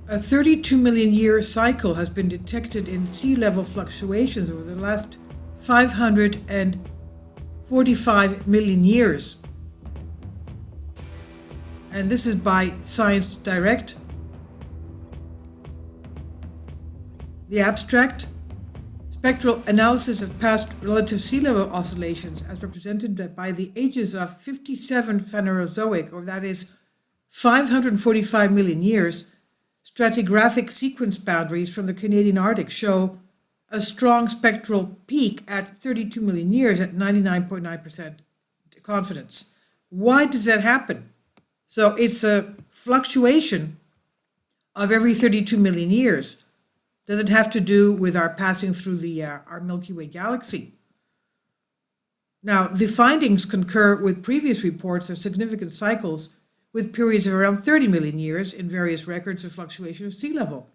A 32 million year cycle has been detected in sea level fluctuations over the last 545 million years. And this is by Science Direct. The abstract: spectral analysis of past relative sea level oscillations as represented by the ages of 57 Phanerozoic, or that is 545 million years, stratigraphic sequence boundaries from the Canadian Arctic show a strong spectral peak at 32 million years at 99.9% confidence. Why does that happen? So it's a fluctuation of every 32 million years. Does it have to do with our passing through our Milky Way galaxy? Now, the findings concur with previous reports of significant cycles with periods of around 30 million years in various records of fluctuation of sea level,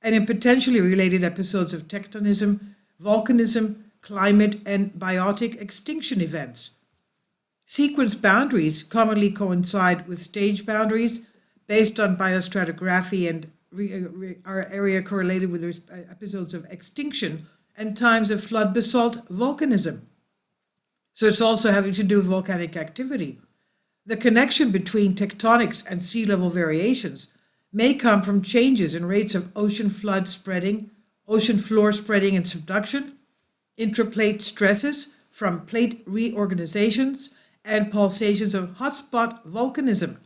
and in potentially related episodes of tectonism, volcanism, climate, and biotic extinction events. Sequence boundaries commonly coincide with stage boundaries based on biostratigraphy and are area correlated with episodes of extinction and times of flood basalt volcanism. So it's also having to do with volcanic activity. The connection between tectonics and sea level variations may come from changes in rates of ocean flood spreading, ocean floor spreading and subduction, intraplate stresses from plate reorganizations, and pulsations of hotspot volcanism.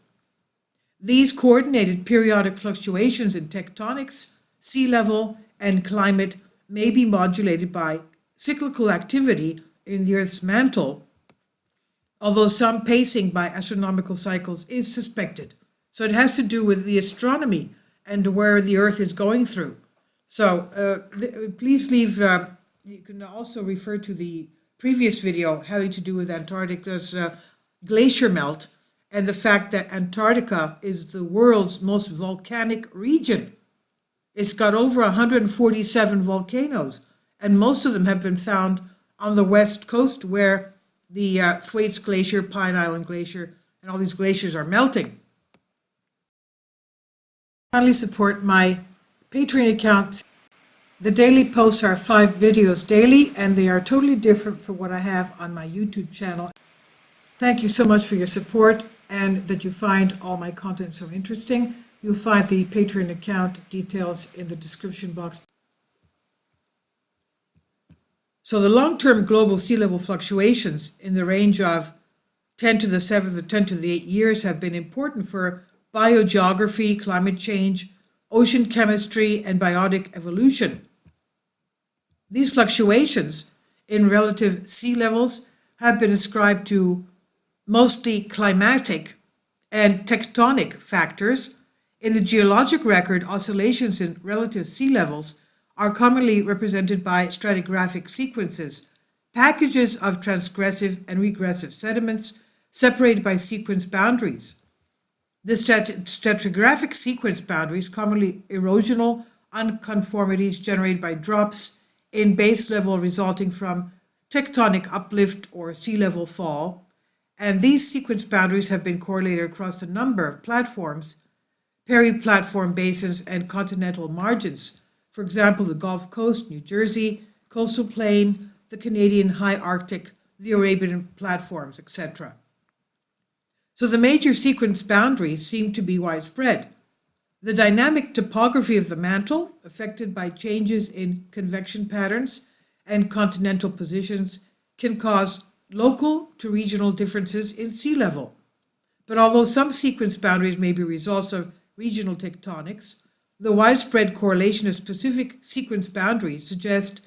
These coordinated periodic fluctuations in tectonics, sea level, and climate may be modulated by cyclical activity in the Earth's mantle, although some pacing by astronomical cycles is suspected. So it has to do with the astronomy and where the Earth is going through. So please leave, you can also refer to the previous video having to do with Antarctica's glacier melt and the fact that Antarctica is the world's most volcanic region. It's got over 147 volcanoes, and most of them have been found on the west coast where the Thwaites Glacier, Pine Island Glacier, and all these glaciers are melting. Kindly support my Patreon account. The daily posts are 5 videos daily, and they are totally different from what I have on my YouTube channel. Thank you so much for your support and that you find all my content so interesting. You'll find the Patreon account details in the description box. So the long-term global sea level fluctuations in the range of 10 to the 7th or 10 to the 8th years have been important for biogeography, climate change, ocean chemistry, and biotic evolution. These fluctuations in relative sea levels have been ascribed to mostly climatic and tectonic factors. In the geologic record, oscillations in relative sea levels are commonly represented by stratigraphic sequences, packages of transgressive and regressive sediments separated by sequence boundaries. The stratigraphic sequence boundaries, commonly erosional unconformities generated by drops in base level resulting from tectonic uplift or sea level fall, and these sequence boundaries have been correlated across a number of platforms, peri-platform basins, and continental margins. For example, the Gulf Coast, New Jersey, Coastal Plain, the Canadian High Arctic, the Arabian platforms, etc. So the major sequence boundaries seem to be widespread. The dynamic topography of the mantle, affected by changes in convection patterns and continental positions, can cause local to regional differences in sea level. But although some sequence boundaries may be results of regional tectonics, the widespread correlation of specific sequence boundaries suggests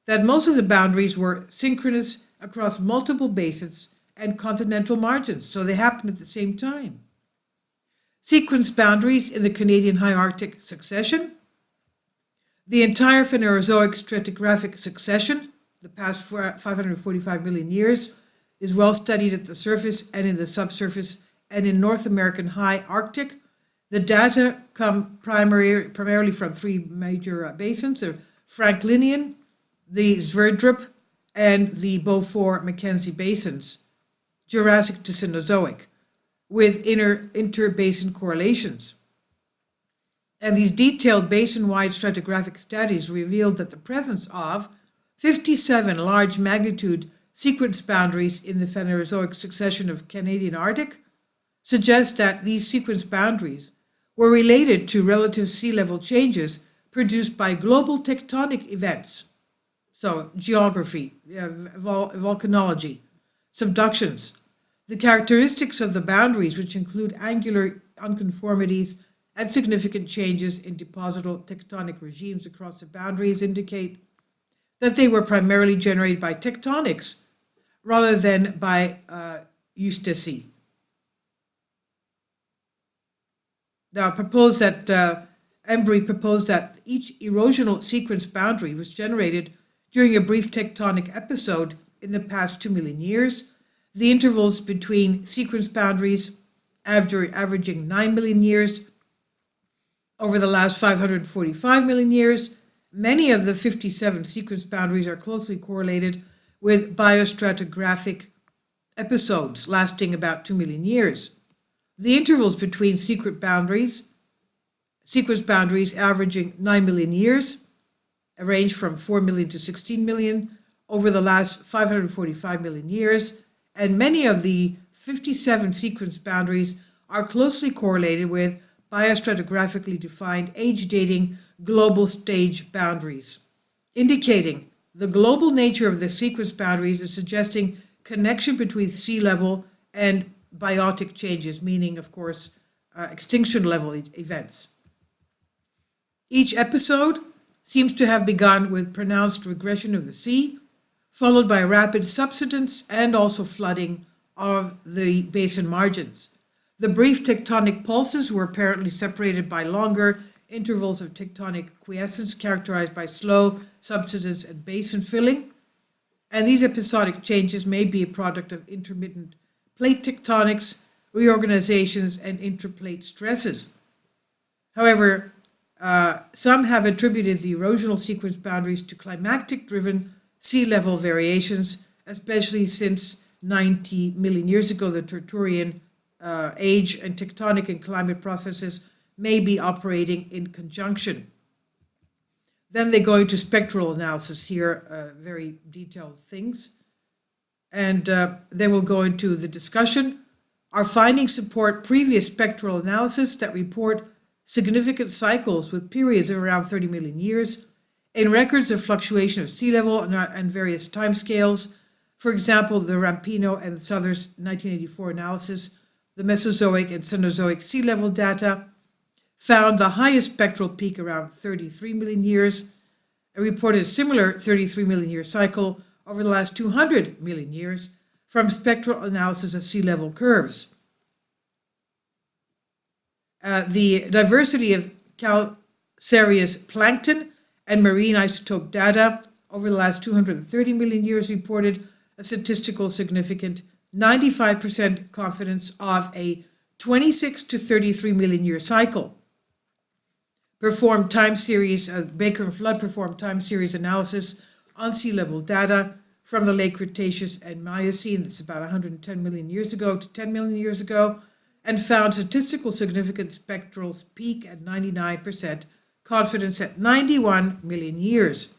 that most of the boundaries were synchronous across multiple basins and continental margins, so they happened at the same time. Sequence boundaries in the Canadian High Arctic succession. The entire Phanerozoic stratigraphic succession, the past 545 million years, is well studied at the surface and in the subsurface and in North American High Arctic. The data come primarily from 3 major basins, the Franklinian, the Sverdrup, and the Beaufort-Mackenzie basins, Jurassic to Cenozoic, with interbasin correlations. And these detailed basin-wide stratigraphic studies revealed that the presence of 57 large magnitude sequence boundaries in the Phanerozoic succession of Canadian Arctic suggests that these sequence boundaries were related to relative sea level changes produced by global tectonic events. So, geography, volcanology, subductions, the characteristics of the boundaries, which include angular unconformities and significant changes in deposital tectonic regimes across the boundaries, indicate that they were primarily generated by tectonics rather than by eustasy. Now, Embry proposed that each erosional sequence boundary was generated during a brief tectonic episode in the past 2 million years. The intervals between sequence boundaries averaging 9 million years over the last 545 million years. Many of the 57 sequence boundaries are closely correlated with biostratigraphic episodes lasting about 2 million years. The intervals between sequence boundaries averaging 9 million years, range from 4 million to 16 million over the last 545 million years, and many of the 57 sequence boundaries are closely correlated with biostratigraphically defined age-dating global stage boundaries, indicating the global nature of the sequence boundaries is suggesting connection between sea level and biotic changes, meaning, of course, extinction level events. Each episode seems to have begun with pronounced regression of the sea, followed by rapid subsidence and also flooding of the basin margins. The brief tectonic pulses were apparently separated by longer intervals of tectonic quiescence characterized by slow subsidence and basin filling, and these episodic changes may be a product of intermittent plate tectonics, reorganizations, and intraplate stresses. However, some have attributed the erosional sequence boundaries to climactic-driven sea level variations, especially since 90 million years ago, the Tertullian age and tectonic and climate processes may be operating in conjunction. Then they go into spectral analysis here, very detailed things. And then we'll go into the discussion. Our findings support previous spectral analysis that report significant cycles with periods of around 30 million years in records of fluctuation of sea level and various timescales. For example, the Rampino and Sothers 1984 analysis, the Mesozoic and Cenozoic sea level data, found the highest spectral peak around 33 million years and reported a similar 33 million year cycle over the last 200 million years from spectral analysis of sea level curves. The diversity of calcareous plankton and marine isotope data over the last 230 million years reported a statistical significant 95% confidence of a 26 to 33 million year cycle. Baker and Flood performed time series analysis on sea level data from the late Cretaceous and Miocene, it's about 110 million years ago to 10 million years ago, and found statistical significant spectral peak at 99%, confidence at 91 million years.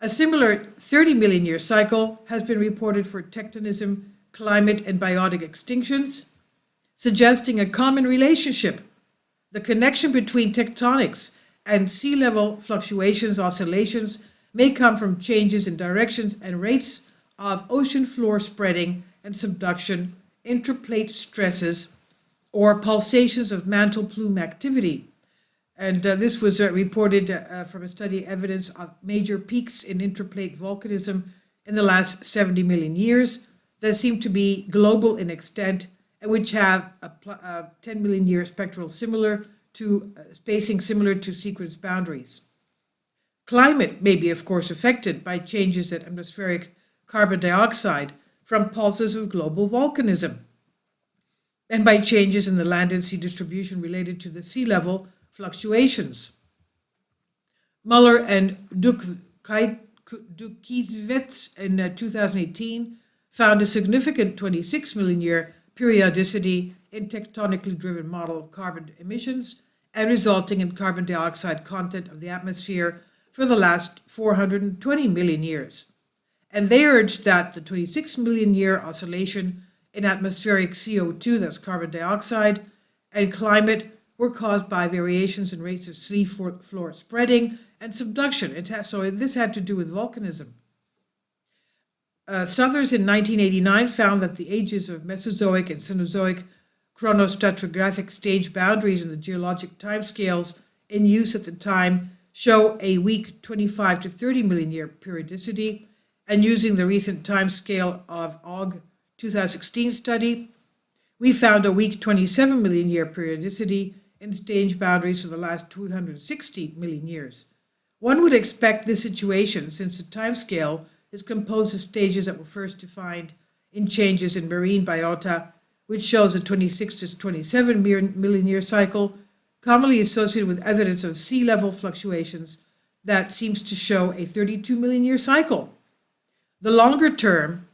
A similar 30 million year cycle has been reported for tectonism, climate, and biotic extinctions, suggesting a common relationship. The connection between tectonics and sea level fluctuations, oscillations, may come from changes in directions and rates of ocean floor spreading and subduction, intraplate stresses, or pulsations of mantle plume activity. And this was reported from a study evidence of major peaks in intraplate volcanism in the last 70 million years that seem to be global in extent and which have a 10 million year spectral spacing similar to sequence boundaries. Climate may be, of course, affected by changes in atmospheric carbon dioxide from pulses of global volcanism and by changes in the land and sea distribution related to the sea level fluctuations. Muller and Dukizvets in 2018 found a significant 26 million year periodicity in tectonically driven model of carbon emissions and resulting in carbon dioxide content of the atmosphere for the last 420 million years. And they urged that the 26 million year oscillation in atmospheric CO2, that's carbon dioxide, and climate were caused by variations in rates of sea floor spreading and subduction. So this had to do with volcanism. Southers in 1989 found that the ages of Mesozoic and Cenozoic chronostratigraphic stage boundaries in the geologic timescales in use at the time show a weak 25 to 30 million year periodicity, and using the recent timescale of OG 2016 study, we found a weak 27 million year periodicity in stage boundaries for the last 260 million years. One would expect this situation, since the timescale is composed of stages that were first defined in changes in marine biota, which shows a 26 to 27 million year cycle, commonly associated with evidence of sea level fluctuations that seems to show a 32 million year cycle. The longer term,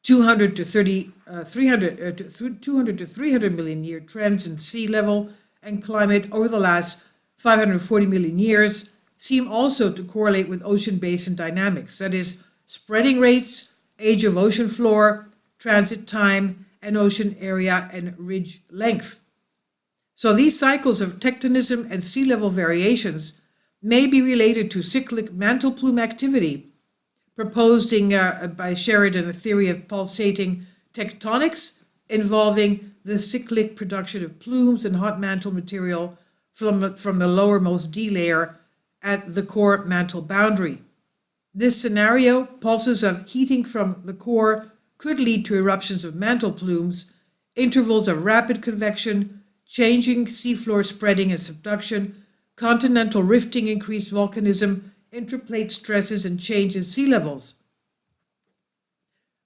200 to 300 million year trends in sea level and climate over the last 540 million years seem also to correlate with ocean basin dynamics, that is, spreading rates, age of ocean floor, transit time, and ocean area and ridge length. So these cycles of tectonism and sea level variations may be related to cyclic mantle plume activity, proposing by Sheridan a theory of pulsating tectonics involving the cyclic production of plumes and hot mantle material from the lowermost D layer at the core mantle boundary. This scenario, pulses of heating from the core, could lead to eruptions of mantle plumes, intervals of rapid convection, changing seafloor spreading and subduction, continental rifting, increased volcanism, intraplate stresses, and change in sea levels.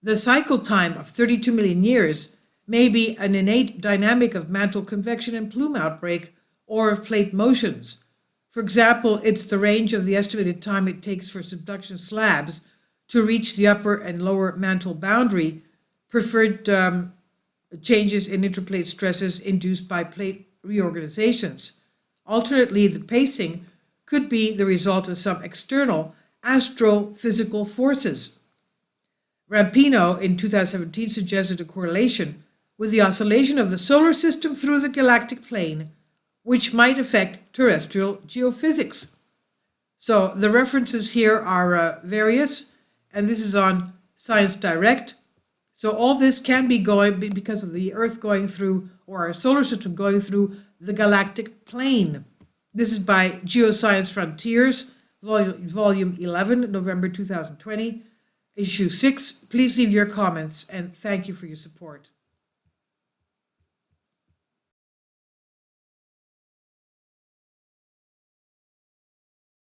The cycle time of 32 million years may be an innate dynamic of mantle convection and plume outbreak, or of plate motions. For example, it's the range of the estimated time it takes for subduction slabs to reach the upper and lower mantle boundary, preferred changes in intraplate stresses induced by plate reorganizations. Alternately, the pacing could be the result of some external astrophysical forces. Rampino in 2017 suggested a correlation with the oscillation of the solar system through the galactic plane, which might affect terrestrial geophysics. So the references here are various, and this is on Science Direct. So all this can be going because of the Earth going through, or our solar system going through, the galactic plane. This is by Geoscience Frontiers, Volume 11, November 2020, Issue 6. Please leave your comments, and thank you for your support.